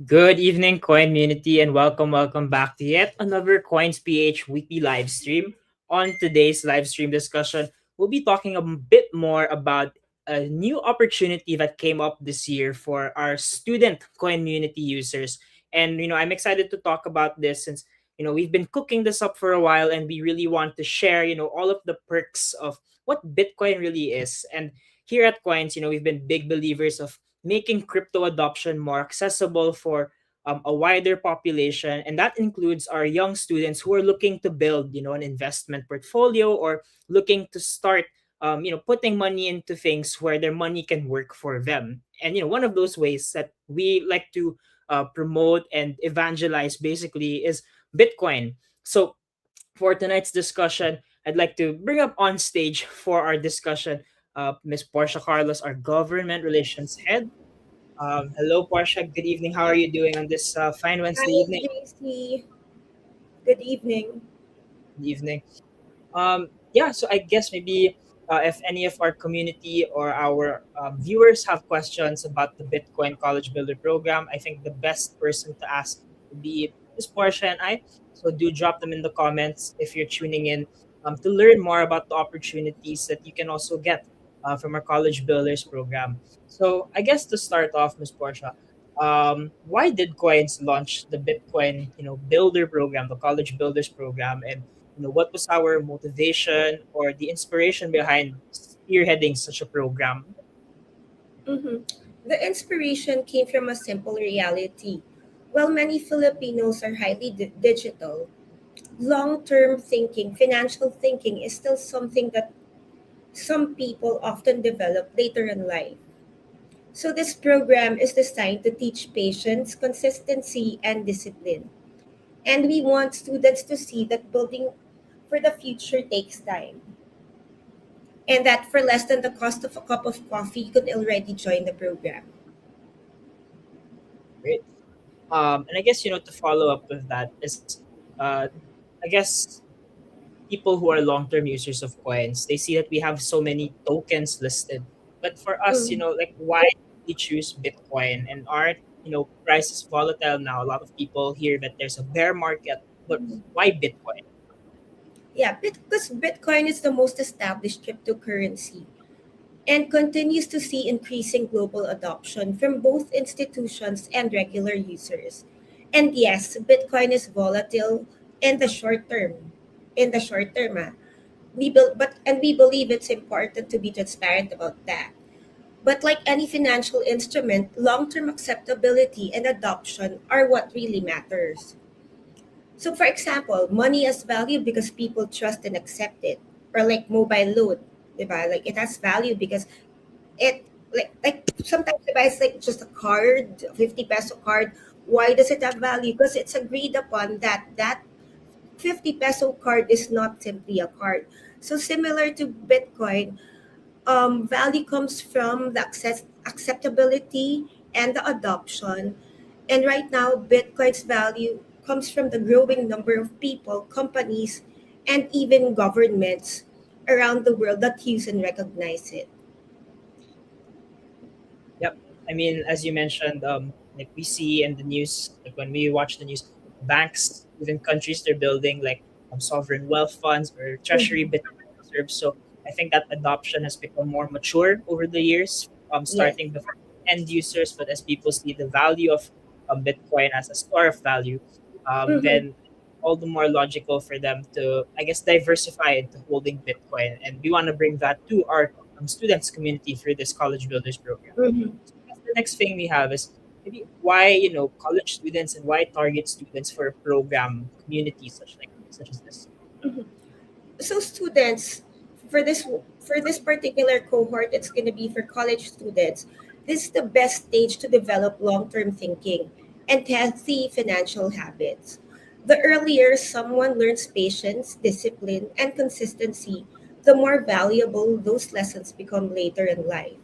Good evening, Coin community, and welcome back to yet another Coins.ph weekly live stream. On today's live stream discussion, we'll be talking a bit more about a new opportunity that came up this year for our student Coin community users. And I'm excited to talk about this since we've been cooking this up for a while, and we really want to share all of the perks of what Bitcoin really is. And here at Coins, we've been big believers of making crypto adoption more accessible for a wider population, and that includes our young students who are looking to build, an investment portfolio or looking to start, putting money into things where their money can work for them. And one of those ways that we like to promote and evangelize basically is Bitcoin. So for tonight's discussion, I'd like to bring up on stage for our discussion Miss Portia Carlos, our government relations head. Hello, Portia. Good evening. How are you doing on this fine Wednesday Hi, evening? JC. Good evening. Good evening. Yeah, so I guess maybe if any of our community or our viewers have questions about the Bitcoin College Builder program, I think the best person to ask would be Ms. Portia and I. So do drop them in the comments if you're tuning in to learn more about the opportunities that you can also get from our College Builders program. So I guess to start off, Ms. Portia, why did Coins launch the Bitcoin, Builder program, the College Builders program, and what was our motivation or the inspiration behind spearheading such a program? Mhm. The inspiration came from a simple reality. While many Filipinos are highly digital, long term thinking, financial thinking, is still something that some people often develop later in life. So, this program is designed to teach patience, consistency, and discipline. And we want students to see that building for the future takes time, and that for less than the cost of a cup of coffee, you could already join the program. Great. And I guess to follow up with that is, I guess people who are long-term users of coins, they see that we have so many tokens listed. But for us, Mm, like why did we choose Bitcoin and aren't prices volatile now? A lot of people hear that there's a bear market, but mm. why Bitcoin? Yeah, because Bitcoin is the most established cryptocurrency and continues to see increasing global adoption from both institutions and regular users. And yes, Bitcoin is volatile in the short term. In the short term, we believe it's important to be transparent about that. But like any financial instrument, long-term acceptability and adoption are what really matters. So, for example, money has value because people trust and accept it. Or like mobile load, diba? Like it has value because it like sometimes if it's like just a card, 50 peso card, why does it have value? Because it's agreed upon that that 50 peso card is not simply a card. So similar to Bitcoin, value comes from the acceptability and the adoption. And right now, Bitcoin's value comes from the growing number of people, companies, and even governments around the world that use and recognize it. Yep. I mean, as you mentioned, like we see in the news, like when we watch the news, banks, even countries, they're building like sovereign wealth funds or treasury Mhm. Bitcoin reserves. So I think that adoption has become more mature over the years, Yes. starting before end users, but as people see the value of Bitcoin as a store of value, Mhm. then all the more logical for them to, I guess, diversify into holding Bitcoin. And we want to bring that to our students community through this College Builders program. Mhm. So I guess the next thing we have is maybe why college students and why target students for a program community such as this. Mhm. So students, for this for this particular cohort, it's going to be for college students. This is the best stage to develop long-term thinking and healthy financial habits. The earlier someone learns patience, discipline, and consistency, the more valuable those lessons become later in life.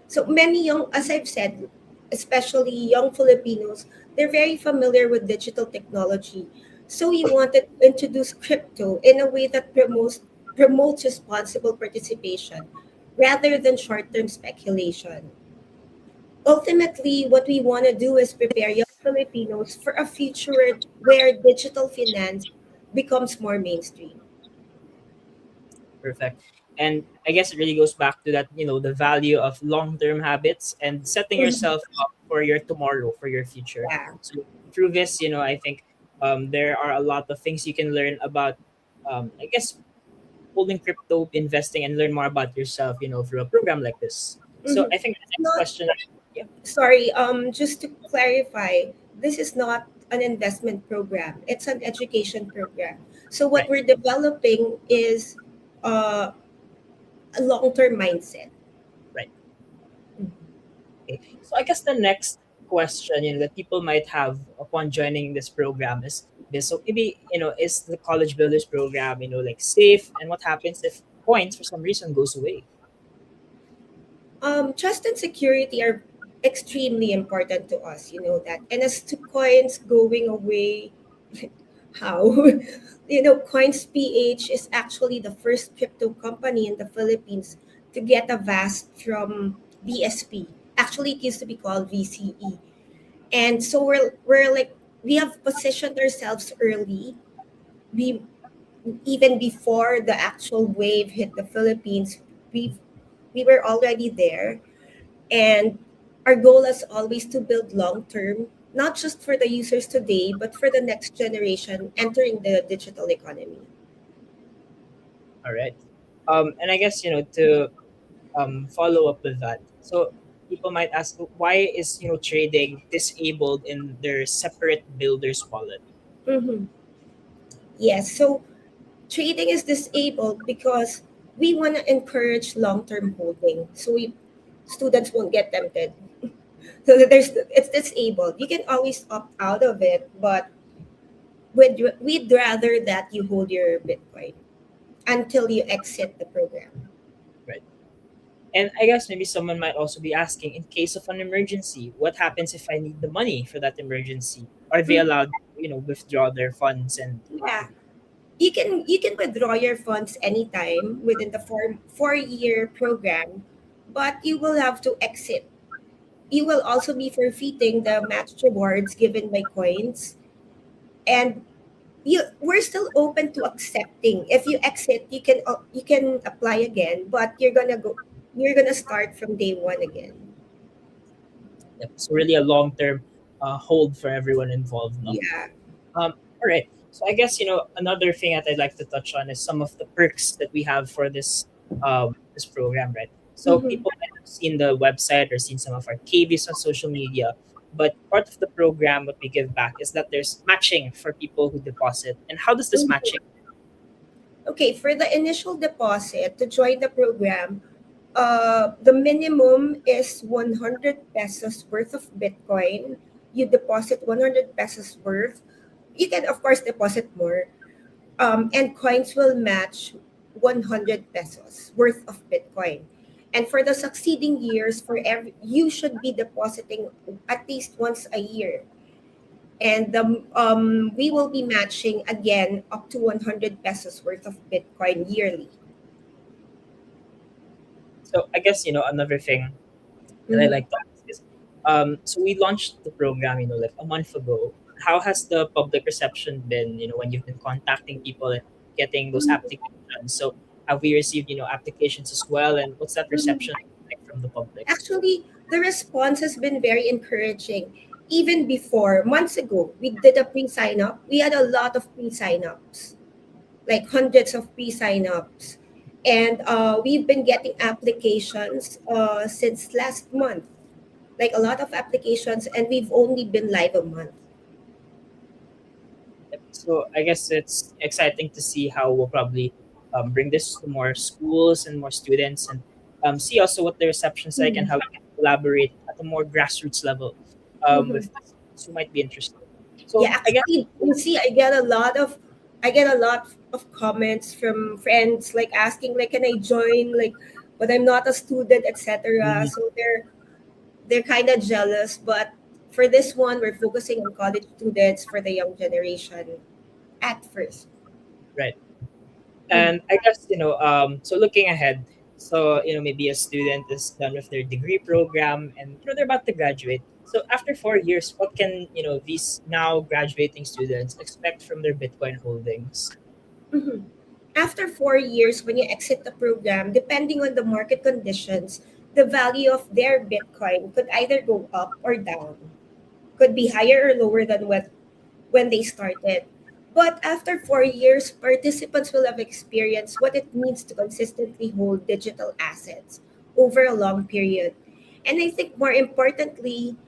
So many young, as I've said, especially young Filipinos, they're very familiar with digital technology. So we wanted to introduce crypto in a way that promotes responsible participation rather than short-term speculation. Ultimately, what we want to do is prepare young Filipinos for a future where digital finance becomes more mainstream. Perfect. And I guess it really goes back to that, the value of long-term habits and setting Mhm. yourself up for your tomorrow, for your future. Yeah. So through this, I think there are a lot of things you can learn about, I guess, holding crypto, investing, and learn more about yourself, through a program like this. So Mhm. I think the next Not question, yeah, sorry. Just to clarify, this is not an investment program. It's an education program. So what right, we're developing is uh, a long-term mindset. right. Okay. So I guess the next question, that people might have upon joining this program is this. So maybe, is the College Builders program, like safe, and what happens if points for some reason goes away? Trust and security are extremely important to us. You know that. And as to coins going away, how? Coins.ph is actually the first crypto company in the Philippines to get a VASP from VSP. Actually, it used to be called VCE. And so we're like we have positioned ourselves early. We even before the actual wave hit the Philippines, we were already there, and our goal is always to build long term, not just for the users today, but for the next generation entering the digital economy. All right. And I guess, to follow up with that. So people might ask, why is, trading disabled in their separate builder's wallet? Hmm. Yes, so trading is disabled because we want to encourage long term holding, so students won't get tempted. So that it's disabled. You can always opt out of it, but we'd rather that you hold your Bitcoin until you exit the program. Right. And I guess maybe someone might also be asking, in case of an emergency, what happens if I need the money for that emergency? Are they Mm, allowed to, withdraw their funds and yeah, you can withdraw your funds anytime within the four-year program, but you will have to exit. You will also be forfeiting the match rewards given by coins, and we're still open to accepting. If you exit, you can apply again, but you're gonna start from day one again. yep, so really a long term hold for everyone involved, no? Yeah. All right. So I guess another thing that I'd like to touch on is some of the perks that we have for this program, right? So Hmm. people might have seen the website or seen some of our KVs on social media, but part of the program, what we give back, is that there's matching for people who deposit. And how does this matching? Okay, for the initial deposit to join the program, the minimum is 100 pesos worth of Bitcoin. You deposit 100 pesos worth. You can, of course, deposit more. And coins will match 100 pesos worth of Bitcoin. And for the succeeding years, you should be depositing at least once a year. And we will be matching again up to 100 pesos worth of Bitcoin yearly. So I guess another thing that I Mhm. like to ask is, so we launched the program, like a month ago. How has the public reception been, when you've been contacting people and getting those Mhm. applications? So have we received, applications as well, and what's that Mhm. reception like from the public? Actually, the response has been very encouraging. Even before, months ago, we did a pre sign up. We had a lot of pre sign ups, like hundreds of pre sign ups. And we've been getting applications since last month, like a lot of applications, and we've only been live a month. Yep. So I guess it's exciting to see how we'll probably bring this to more schools and more students, and see also what the reception's like and how we can collaborate at a more grassroots level with Mhm. students who might be interested. Yeah, So I guess. actually, you see, I get a lot of comments from friends like asking like, can I join? Like, but I'm not a student, etc. Mhm. So they're kind of jealous. But for this one, we're focusing on college students for the young generation at first. Right. Mhm. And I guess, so looking ahead, so, maybe a student is done with their degree program and, they're about to graduate. So after 4 years, what can these now graduating students expect from their Bitcoin holdings? Mhm. After 4 years, when you exit the program, depending on the market conditions, the value of their Bitcoin could either go up or down, could be higher or lower than what when they started. But after 4 years, participants will have experienced what it means to consistently hold digital assets over a long period. And I think more importantly,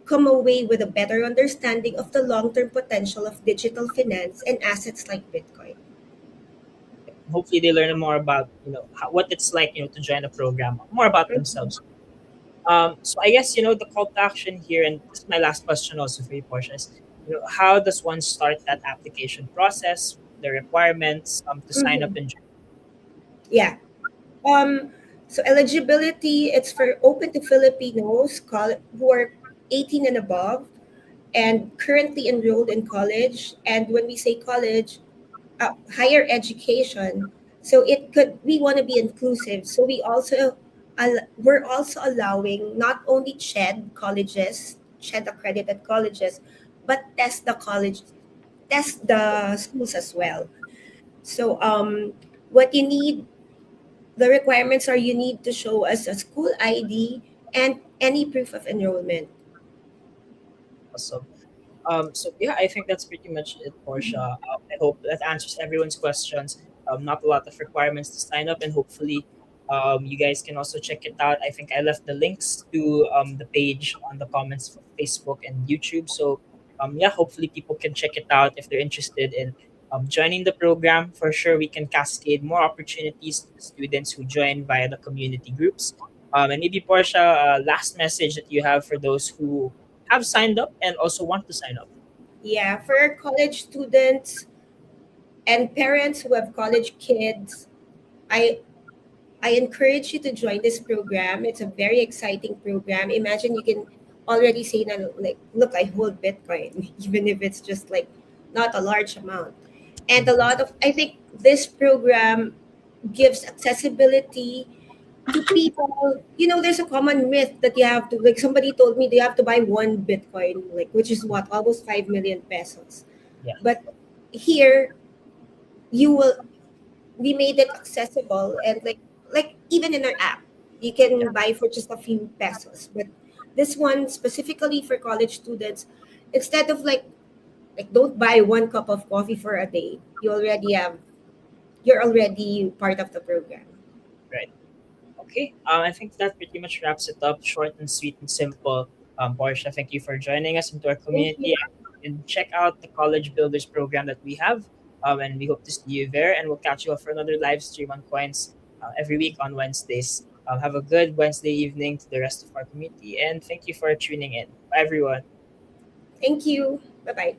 come away with a better understanding of the long term potential of digital finance and assets like Bitcoin. Hopefully, they learn more about what it's like to join a program, more about Mhm. themselves. So I guess the call to action here, and this is my last question also for you, Portia, is how does one start that application process, the requirements to sign up Mhm. and join? Yeah. Um, so eligibility, it's for open to Filipinos who are 18 and above and currently enrolled in college. And when we say college, higher education, so it could we want to be inclusive. So we're also allowing not only CHED accredited colleges, but test the schools as well. So what you need the requirements are you need to show us a school ID and any proof of enrollment. Also, so yeah, I think that's pretty much it, Portia. I hope that answers everyone's questions. Not a lot of requirements to sign up, and hopefully, you guys can also check it out. I think I left the links to the page on the comments for Facebook and YouTube. So, yeah, hopefully people can check it out if they're interested in joining the program. For sure, we can cascade more opportunities to the students who join via the community groups. And maybe Portia, last message that you have for those who have signed up and also want to sign up. Yeah, for our college students and parents who have college kids, I I encourage you to join this program. It's a very exciting program. Imagine you can already say that like, look, I hold Bitcoin, even if it's just like not a large amount. And a lot of I think this program gives accessibility to people. There's a common myth that you have to like somebody told me they have to buy one Bitcoin, like which is what, almost 5 million pesos. Yeah, But here you will we made it accessible and like even in our app you yeah, can buy for just a few pesos, but this one specifically for college students, instead of like don't buy one cup of coffee for a day, you're already part of the program. right. Okay. I think that pretty much wraps it up. Short and sweet and simple. Portia, thank you for joining us into our Thank community. you. And check out the College Builders program that we have. And we hope to see you there. And we'll catch you up for another live stream on Coins every week on Wednesdays. Have a good Wednesday evening to the rest of our community. And thank you for tuning in. Bye, everyone. Thank you. Bye bye.